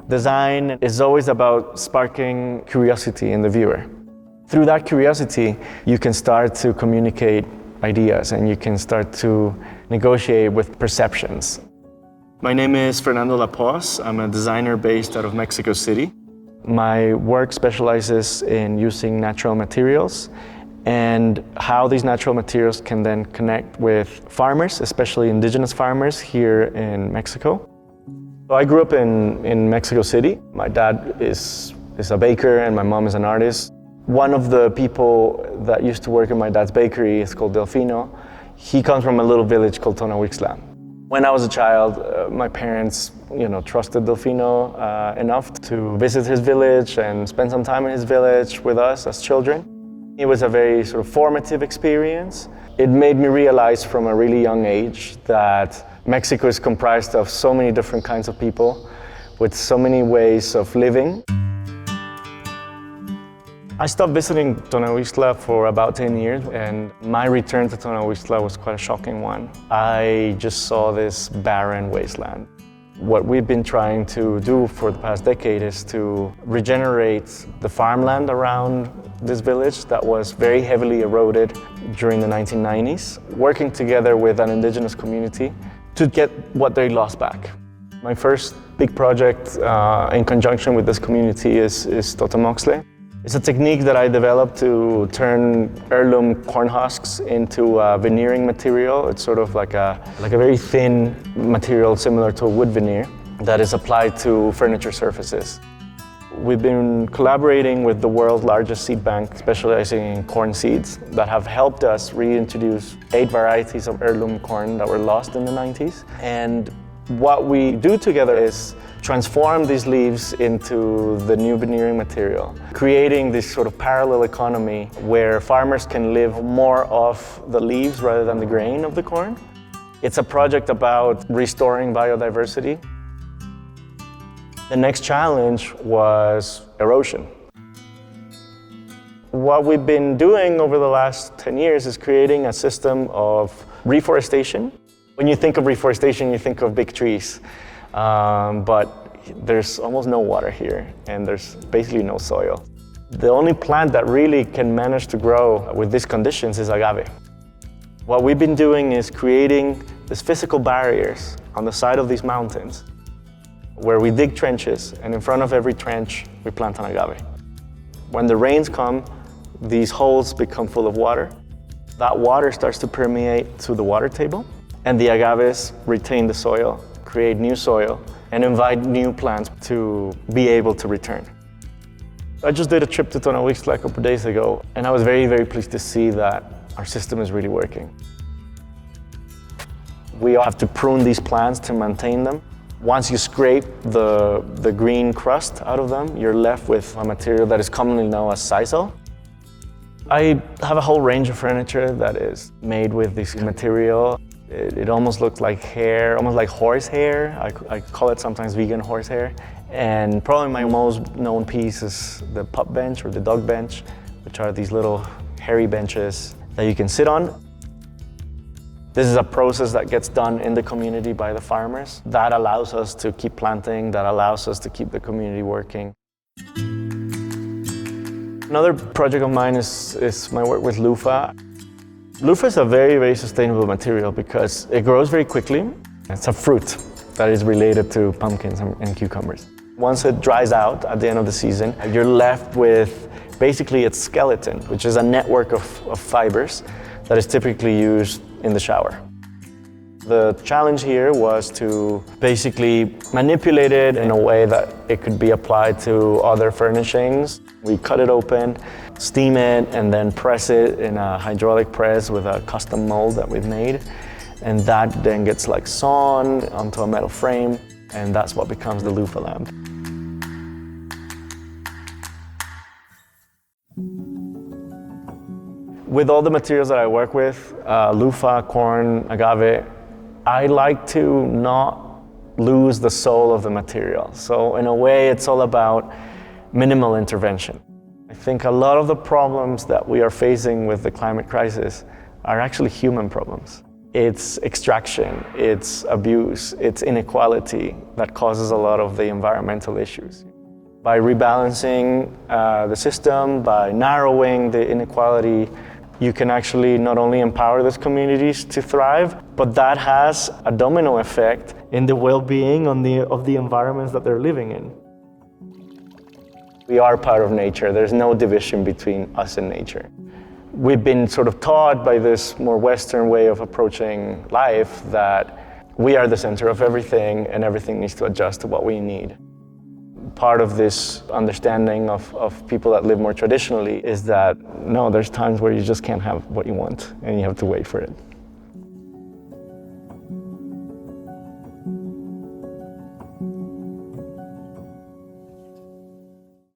Design is always about sparking curiosity in the viewer. Through that curiosity, you can start to communicate ideas and you can start to negotiate with perceptions. My name is Fernando Laposse. I'm a designer based out of Mexico City. My work specializes in using natural materials and how these natural materials can then connect with farmers, especially indigenous farmers here in Mexico. So I grew up in Mexico City. My dad is a baker and my mom is an artist. One of the people that used to work in my dad's bakery is called Delfino. He comes from a little village called Tonawixla. When I was a child, my parents, trusted Delfino enough to visit his village and spend some time in his village with us as children. It was a very sort of formative experience. It made me realize from a really young age that Mexico is comprised of so many different kinds of people with so many ways of living. I stopped visiting Tonawixla for about 10 years, and my return to Tonawixla was quite a shocking one. I just saw this barren wasteland. What we've been trying to do for the past decade is to regenerate the farmland around this village that was very heavily eroded during the 1990s, working together with an indigenous community to get what they lost back. My first big project in conjunction with this community is Totomoxle. It's a technique that I developed to turn heirloom corn husks into a veneering material. It's sort of like a very thin material similar to a wood veneer that is applied to furniture surfaces. We've been collaborating with the world's largest seed bank specializing in corn seeds that have helped us reintroduce 8 varieties of heirloom corn that were lost in the 90s. And what we do together is transform these leaves into the new veneering material, creating this sort of parallel economy where farmers can live more off the leaves rather than the grain of the corn. It's a project about restoring biodiversity. The next challenge was erosion. What we've been doing over the last 10 years is creating a system of reforestation. When you think of reforestation, you think of big trees, but there's almost no water here and there's basically no soil. The only plant that really can manage to grow with these conditions is agave. What we've been doing is creating these physical barriers on the side of these mountains where we dig trenches, and in front of every trench, we plant an agave. When the rains come, these holes become full of water. That water starts to permeate to the water table, and the agaves retain the soil, create new soil, and invite new plants to be able to return. I just did a trip to Tonawixla a couple days ago, and I was very, very pleased to see that our system is really working. We have to prune these plants to maintain them. Once you scrape the green crust out of them, you're left with a material that is commonly known as sisal. I have a whole range of furniture that is made with this material. It almost looks like hair, almost like horse hair. I call it sometimes vegan horse hair. And probably my most known piece is the pup bench or the dog bench, which are these little hairy benches that you can sit on. This is a process that gets done in the community by the farmers. That allows us to keep planting, that allows us to keep the community working. Another project of mine is my work with loofah. Loofah is a very, very sustainable material because it grows very quickly. It's a fruit that is related to pumpkins and cucumbers. Once it dries out at the end of the season, you're left with basically its skeleton, which is a network of fibers that is typically used in the shower. The challenge here was to basically manipulate it in a way that it could be applied to other furnishings. We cut it open, steam it, and then press it in a hydraulic press with a custom mold that we've made. And that then gets sewn onto a metal frame, and that's what becomes the loofah lamp. With all the materials that I work with, loofah, corn, agave, I like to not lose the soul of the material. So in a way, it's all about minimal intervention. I think a lot of the problems that we are facing with the climate crisis are actually human problems. It's extraction, it's abuse, it's inequality that causes a lot of the environmental issues. By rebalancing the system, by narrowing the inequality, you can actually not only empower those communities to thrive, but that has a domino effect in the well-being of the environments that they're living in. We are part of nature. There's no division between us and nature. We've been sort of taught by this more Western way of approaching life that we are the center of everything and everything needs to adjust to what we need. Part of this understanding of people that live more traditionally is that, no, there's times where you just can't have what you want and you have to wait for it.